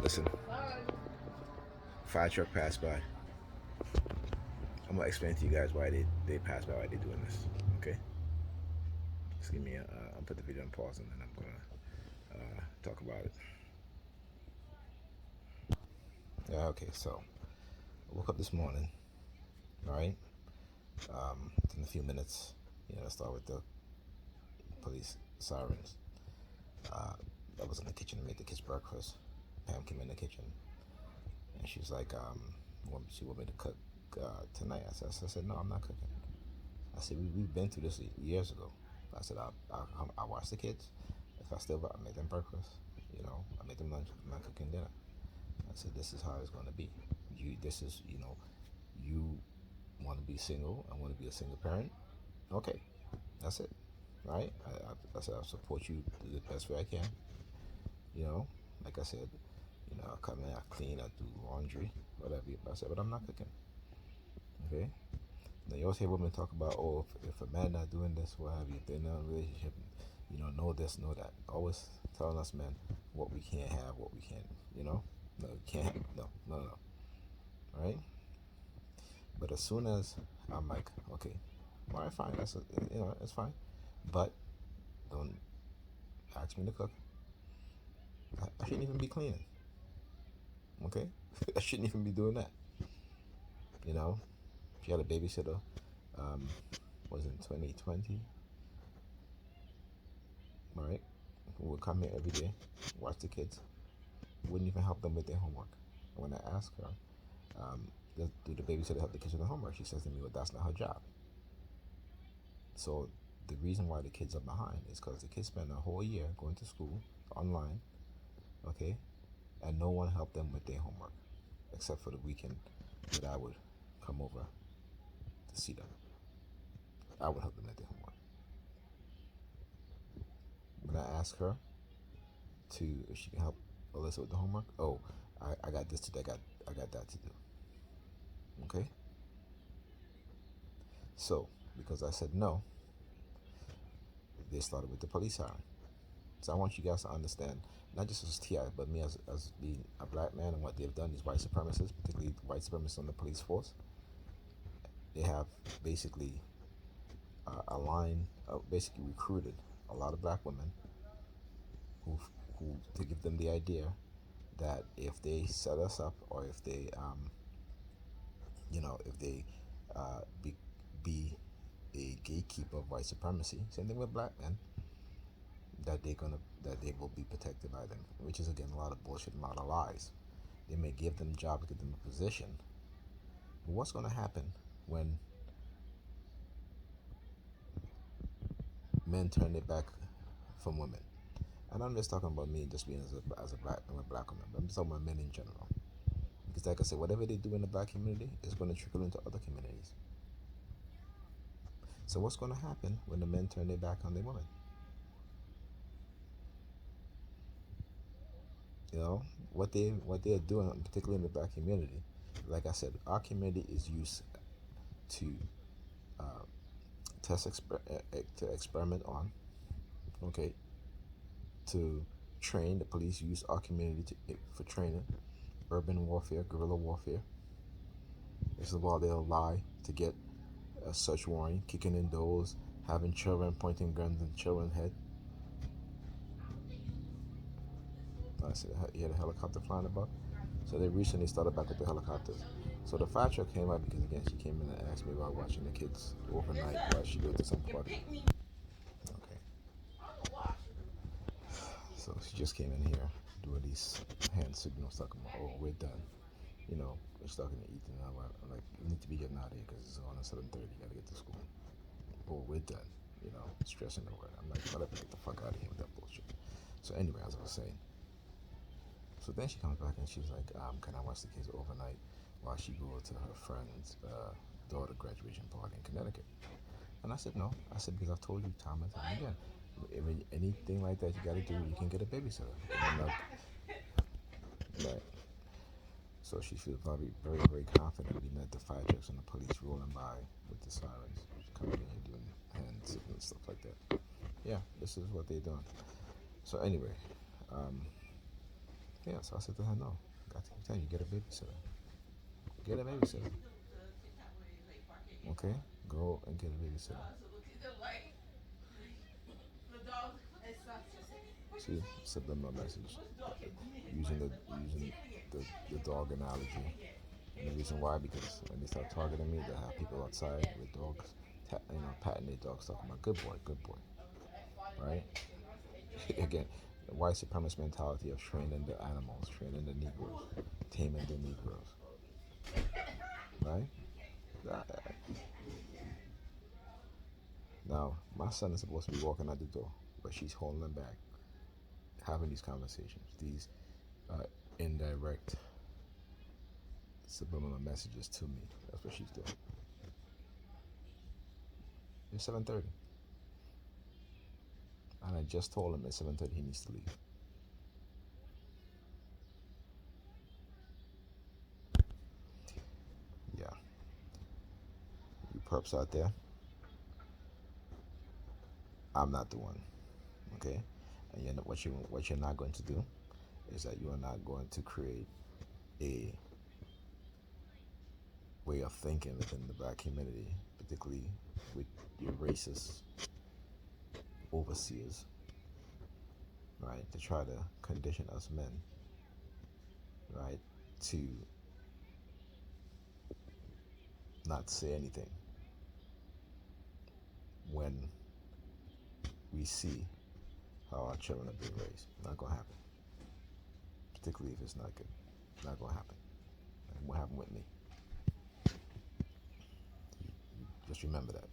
Listen, fire truck passed by. I'm gonna explain to you guys why they passed by, why they doing this. Okay, just give me a. I'll put the video on pause and then I'm gonna talk about it. Yeah. Okay. So I woke up this morning. All right. In a few minutes, let's start with the police sirens. I was in the kitchen to make the kids breakfast. Pam came in the kitchen and she's like, she want me to cook tonight. I said, no, I'm not cooking. I said, we've been through this years ago. I said, I watch the kids. If I still, I make them breakfast. I make them lunch. I'm not cooking dinner. I said, this is how it's going to be. You want to be single. I want to be a single parent. Okay, that's it. Right? I said, I'll support you the best way I can. Like I said, I come in, I clean, I do laundry, whatever. I said, but I'm not cooking. Okay? Now you always hear women talk about, oh, if a man not doing this, what have you, if they're not in a relationship, know this, know that. Always telling us men what we can't have, what we can't, no, we can't have, no. All right? But as soon as I'm like, okay, all right, fine, it's fine, but don't ask me to cook. I shouldn't even be cleaning. Okay? I shouldn't even be doing that. She had a babysitter, was in 2020, right? Who would come here every day, watch the kids, wouldn't even help them with their homework. And when I asked her, do the babysitter help the kids with their homework? She says to me, well, that's not her job. So the reason why the kids are behind is because the kids spend a whole year going to school online, okay, and no one helped them with their homework, except for the weekend that I would come over to see them. I would help them with their homework. When I asked her if she can help Alyssa with the homework, oh, I got this to do, I got that to do. Okay? So, because I said no, they started with the police siren. So I want you guys to understand, not just as TI, but me as being a black man and what they've done, these white supremacists, particularly white supremacists on the police force. They have basically basically recruited a lot of black women who to give them the idea that if they set us up, or if they if they be a gatekeeper of white supremacy, same thing with black men, that they will be protected by them, which is again a lot of bullshit, a lot of lies. They may give them jobs, give them a position, but what's going to happen when men turn their back from women? And I'm just talking about me just being as a black woman, but I'm just talking about men in general. Because like I said, whatever they do in the black community is going to trickle into other communities. So what's going to happen when the men turn their back on their women? What they're doing, particularly in the black community. Like I said, our community is used to to experiment on, okay, to train. The police use our community for training, urban warfare, guerrilla warfare. This is why they'll lie to get a search warrant, kicking in doors, having children pointing guns in children's head. I said, you had a helicopter flying above. So they recently started back with the helicopters. So the fire truck came out because again she came in and asked me about watching the kids overnight while she goes to some party. Okay. So she just came in here doing these hand signals talking about, oh, we're done. We're talking to Ethan. I'm like, you need to be getting out of here because it's on at 7:30. You gotta get to school. Oh, we're done. Stressing the word. I'm like, whatever, get the fuck out of here with that bullshit. So anyway, as I was saying. So then she comes back and she's like, can I watch the kids overnight while she goes to her friend's daughter graduation party in Connecticut? And I said, no. I said, because I've told you time and time again, if anything like that you got to do, you can get a babysitter. Right. So she feels probably very, very confident being at the fire trucks and the police rolling by with the sirens, coming in and doing hand signals and stuff like that. Yeah, this is what they're doing. So anyway, Yeah, so I said to her, no, got to keep telling you, get a babysitter. Get a babysitter. Okay? Go and get a babysitter. See, subliminal message. Using the dog analogy. And the reason why, because when they start targeting me, they'll have people outside with dogs, patting their dogs, talking about good boy, right? Again, the white supremacist mentality of training the animals, training the Negroes, taming the Negroes, right? Now, my son is supposed to be walking out the door, but she's holding him back, having these conversations, these indirect subliminal messages to me. That's what she's doing. It's 7:30, and I just told him at 7:30 he needs to leave. Yeah, you perps out there, I'm not the one, okay? And what you're not going to do is that you are not going to create a way of thinking within the black community, particularly with your racist overseers, right? To try to condition us men, right? To not say anything when we see how our children are being raised. Not gonna happen. Particularly if it's not good. Not gonna happen. And what happened with me? Just remember that.